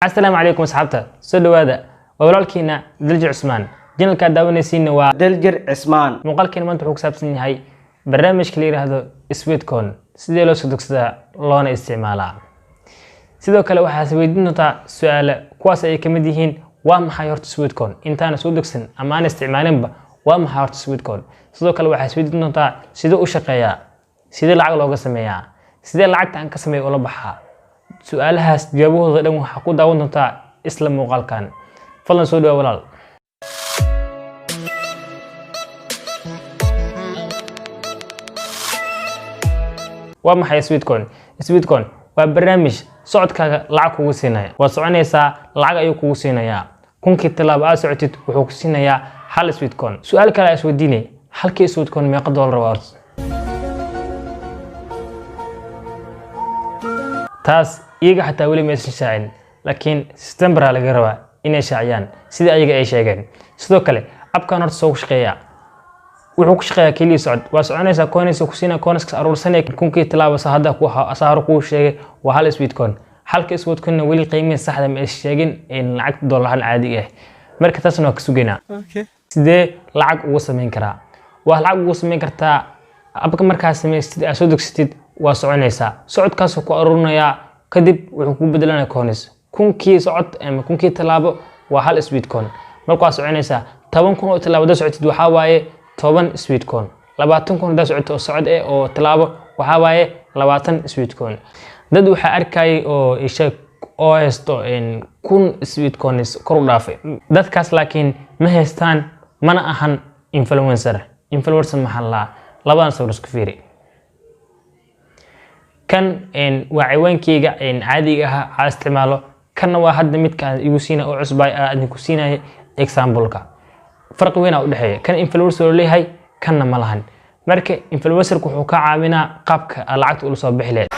السلام عليكم أصحابتا سو هذا ولالكينا دلجر عثمان جنالكا داونيسين waa دلجر عثمان muuqaalkeena maanta wuxuu ku saabsan yahay barnaamijka la yiraahdo Sweetcon sidee loo soo dogsadaa loona isticmaalaa sidoo kale waxaa isweydiin doontaa su'aalo kuwaas ay kamid yihiin waa maxay horta Sweetcon intaan soo dogsan ama aan isticmaalinba waa maxay horta Sweetcon sidoo kale waxaa isweydiin doontaa sidee u shaqeeyaa sidee lacag looga sameeyaa sidee lacagta aan ka sameeyo oo la baxaa su'aalahaas jawaabahooda dhan waxa ku daawan doontaa isla muuqaalkan fadlan soo dhawaad walaal waa maxay Sweetcon waa barnaamij socodkaaga lacag kugu siinaya waa soconaysaa lacag ayuu kugu siinayaa kunkii talaabo aad socotid wuxuu ku siinayaa hal Sweetcon su'aal kale is weydiinay halkii Sweetcon meeqa dollar waa taas iyaga xataa weli ma aysan shaacin laakiin September laga rabaa inay shaaciyaan sida ayaga ay sheegeen sidoo kale abkan horta soo shaqeeya wuxuu ku shaqeeyaa kaliya socod waa soconaysaa coins ku siina coins aruursanay kunkii talaabo saada ku asaar ku sheegay waa hal Sweetcon halka Sweetcon weli qiimaha saxda ma ay sheegin in lacag dollar caadi ah marka taasna waa ka sugeynaa sidee lacag ugu sameyn karaa waa lacag ugu sameyn kartaa abka markaas sameystid aad soo dogsatid waa soconaysaa socodkaas ku aruurinaya kadib wuxuu ku bedelanaa coins kunkii socod ama kunkii talaabo waa hal Sweetcon markaa soconaysaa 10,000 oo talaabo socotid waxa waaye 10 Sweetcon 20,000 socod oo socod oo talaabo waxa waaye 20 Sweetcon dad waxa arkay oo isha oo haysto in 1,000 Sweetcon kor u dhaafay dadkaas laakiin ma haystaan mana ahan influencer maxalla labadan sawir isku fiiri kan waa ciwaankeyga caadiga ah aan isticmaalo kana waa hadda midka igu siina oo cusub aan ku siinayo example-ka farqi weyn u dhaxeeya kan influencer leeyahay kana ma lahan marka influencer wuxuu ka caawinaa qaabka lacagta uu soo bixi lahayd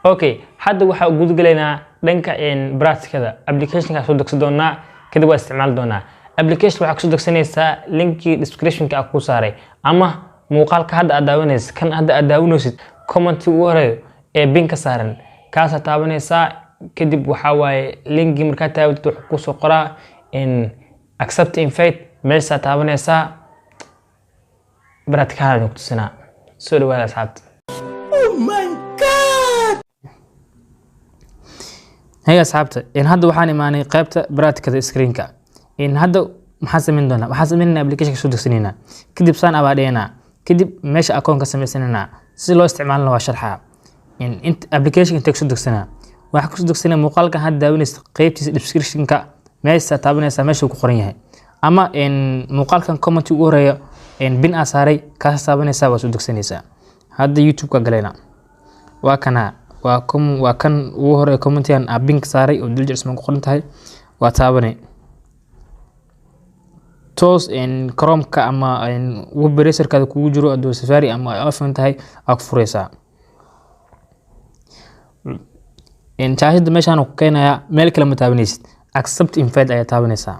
okay hadda waxa uu gudgaleynaa dhanka practice-kada application-ka soo dogsan doonaa kadib waa isticmaal doonaa application waxa ku soo dogsanaysaa linki description-ka ku saaray ama muuqaalka hadda aad daawanaysid kan hadda aad daawanaysid comment ugu horeeyo ee binka saaran kaas taabanaysaa kadib waxa waaye linki marka taabto wuxuu ku soo qoraa in accept invite meesha taabanaysaa barakaad ku tusina soo dhawaad asxaabta oh my god hey asxaabta hadda waxaan imaanay qaybta barakaadka screen-ka hadda maxaa sameyn doonaa waxaa sameynaa application soo dogsanayna kadib saan abaadheena kadib meesha account-ka sameysanaynaa si loo isticmaalno waa sharxa in application inta soo dogsanaa waxa ku soo dogsanaa muuqaalkan hadda daawanaysa qaybtiisa description-ka meesha taabanaysa meesha ku qoran yahay ama muuqaalkan comment ugu horeeyo bin asaaray ka taabanaysa waa soo dogsanaysa hadda YouTube-ka galeena waa kana waa kan ugu horeeyo comment-yan bin saaray oo Duljar Ismaan ku qoran tahay waa taabanay toos Chrome-ka ama web browser-ka kugu jiro Adobe Safari ama open tahay aad furaysaa shaashada meeshaan ku keenaya meel kale ma taabanaysid accept invite ayaa taabanaysaa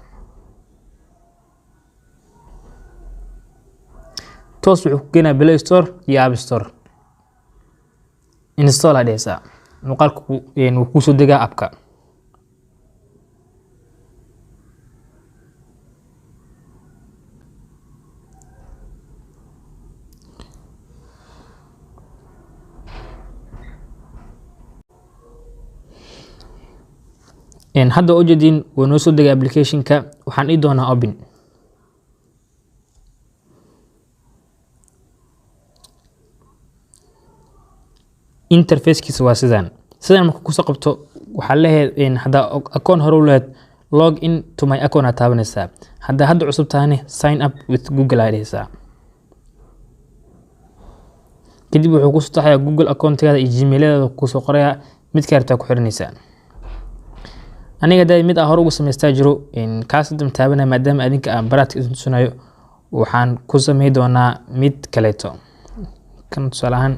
toos wuxuu ku keenaa Play Store iyo App Store install adeesa muuqaalku wuu ku soo degaa appka hadda oo jeedin waa noo soo degay application-ka waxaan ii doonaa open interface-kiisa waa sidan marka ku soo qabto waxa leeyahay hadda account hore u leeyahay log in to my account aad taabanaysaa hadda cusub tahay sign up with Google aadaysaa kadib wuxuu ku soo taxayaa Google account-kaada iyo Gmail-ada ku soo qorayaa mid ka rabtaa ku xiranaysaa aniga day mid hore ugu sameystaa jiro kaas dam taabanaa maadaama adinka aan baraadka idin tusayo waxaan ku sameey doonaa mid kaleeto kan tusalahan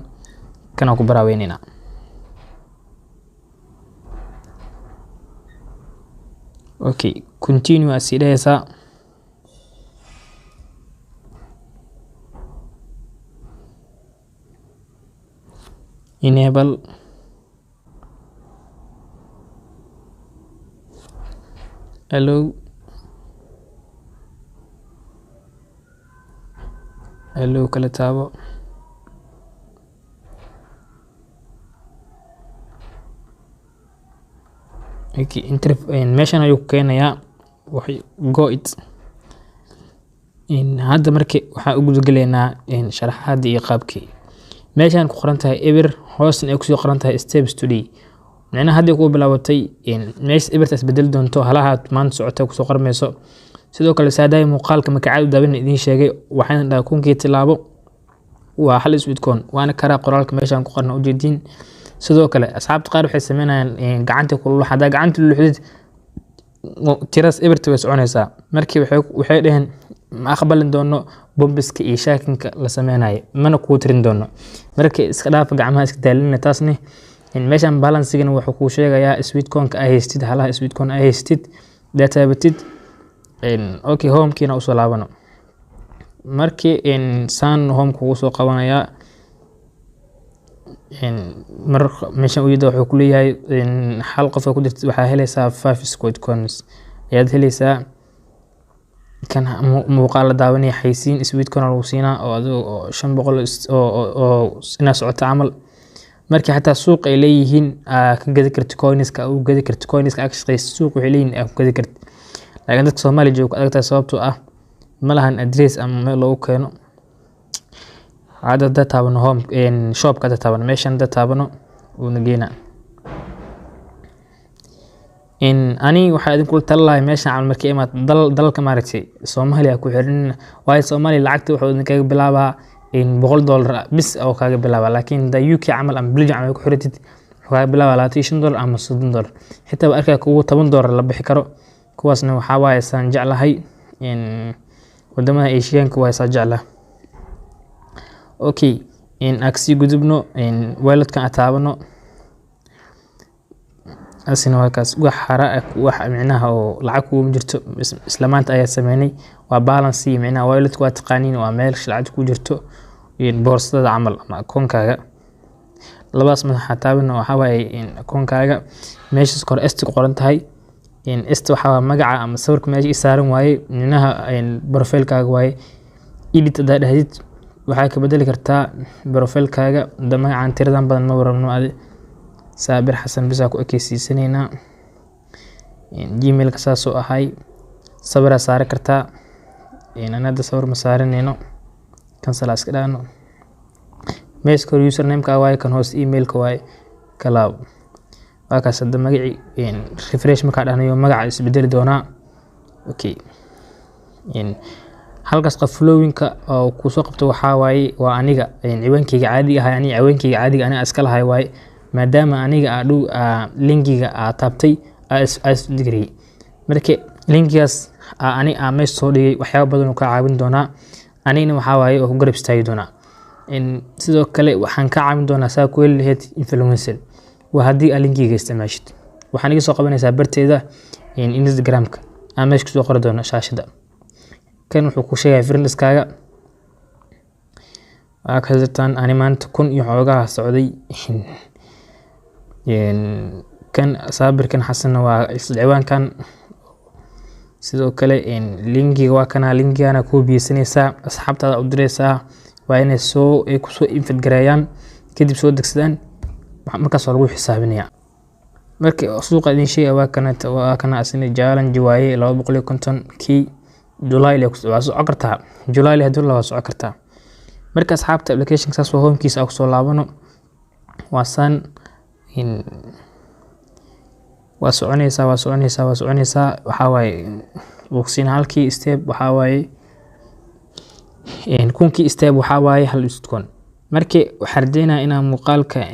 kana ku baraaweynina okay continue as idaysa enable hello kala taabo. meeshan ayuu keenayaa waxay go it hadda markii waxaan u gudagaleynaa sharaxaadii iyo qaabkii. meeshan ku qoran tahay eber, hoosna ay kusoo qoran tahay steps today. macnaha hadda ku bilaabatay meesha eberta isbedel doonto halaha maanta socota kusoo qormayso. sidoo kale saadaay muuqaalka marka u daaban idin sheegay waxaan dhahay kunkii tilaabo waa hal Sweetcoin waana kara qoraalka meeshan ku qorna u jeedin. sidoo kale asxaabta qaar waxay sameynayaan gacanta kulul hada gacanta luuxdid tiras eberta way soconaysaa. markii waxay dhaheen ma aqbalin doono bombiska iyo shaakinka la sameynayo mana ku tirin doono. markii iska dhaaf gacmaha iska daalina taasni meeshan balanceigana wuxuu ku sheegayaa Sweetcoin-ka ay haystid halaha Sweetcoin ay haystid data batid okay home kiina u soo laabano. markii san home ku soo qabanaya mar meeshan u yidoo wuxuu ku leeyahay hal qof ku dirtay waxa helaysaa 5 Sweetcoins ayaad helaysaa. kan muuqaal daawanaya xaysiin Sweetcoin lagu siinaa oo adigu 500 oo ina socota camal. markii xataa suuq ay leeyihiin ka gadi karto coinska u gadi karto coinska actually suuq waxay leeyihiin ka gadi karto. laakiin dadka Soomaali jooga adagta sababtoo ah ma lahan address ama meel lagu keeno. dad taabano home shop ka taabano meeshan dad taabano oo nageena ani waxa idin kula talalahay meeshan camal markii imaad dalka maaragtay Soomaaliya ku xiran waayo Soomaaliya lacagta wuxuu idin kaga bilaabaa $100 bis oo kaga bilaabaa. laakiin da UK camal ama Belgium ay ku xiratid wuxuu kaga bilaabaa $20 ama $30 xitaa arkay kuwa $10 la bixi karo. kuwaasna waxa waaye san jeclahay wadamada Asian-ka waa sa jeclahay. okay aksi gudubno wallet-kan taabano asina halkaas wax xara wax micnaha oo lacag ku jirto isla maanta ayaa sameynay waa balance micnaha wallet-ku waa taqaaniin waa meel lacag ku jirto boorsada camal ama akoonkaaga. labaas madaxa taabano waxa waaye akoonkaaga meesha kor est ku qoran tahay est waxa magaca ama sawirka meesha saaran waaye micnaha profile-kaaga waaye. edit daadahid waxay ka bedeli kartaa profile-kaaga magacan tiradan badan ma warabno adi Saabir Xasan bisa ku ekeysiisanayna. gmail-ka saasoo ahay sawir saar kartaa anada sawir ma saaranayno cancel iska dhaano. meesha username-ka waaye kan hoos email-ka waaye kala waa ka sadda magaci refresh marka dhanayo magaca isbedeli doona. okay halkaas qof following-ka oo ku soo qabto waxa waaye waa aniga ciwaankayga caadiga ah ani ciwaankayga caadiga aniga iska lahay waaye maadaama aniga aadhu linkiga taabtay as degree. markii linkigaas ani meesha soo dhigay waxyaabo badan oo ka caawin doona anina waxa waaye oo ku garab istaagi doona. sidoo kale waxaan ka caawin doonaa saa ku heli lahayd influencer waa haddii linkiga isticmaashid waxaan iga soo qabanaysaa barteeda Instagram-ka ama meesha soo qori doona shaashada. kan wuxuu ku sheegay friends-kaaga ka hadatan ani maanta 1000 iyo xoogaa socday. kan Saabirkan Xasan waa ciwaankan. sidoo kale linkiga waa kana linkigana ku biisanaysaa asxaabtaada u diraysaa waa inay ay ku soo infid gareeyaan kadib soo degsadaan markaas lagu xisaabinaya. markii suuqa idin sheegay waa kana asina challenge waaye 250 kii July la soo kartaa July hadii la soo kartaa. marka asxaabta application saas oo home-kiisa ku soo laabano waa san waa soconaysaa waxa waaye waqsiina halkii step waxa waaye kunkii step waxa waaye hal Sweetcoin. markii waxardeyna ina muuqaalka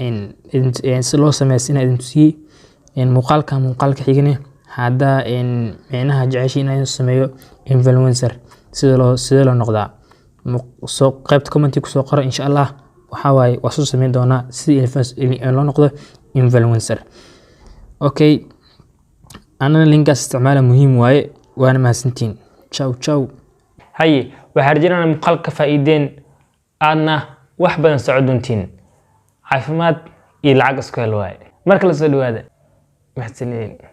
si loo sameeyo idin tusiyay muuqaalka xigane hada micnaha jeceshiin inaan sameeyo influencer sida loo noqdaa soo qaybta comment ku soo qoro insha Allah waxa waaye waa soo sameyn doona si loo noqdo influencer. okay أنا لينكاس استعماله مهم واي وأنا ما سنتين ciao haye waxaa jirana muuqaal ka faa'iideen aadna wax badan socoduntiin caafimaad iyo lacag isku hel waaye marka la soo dhawaada mahadsanid.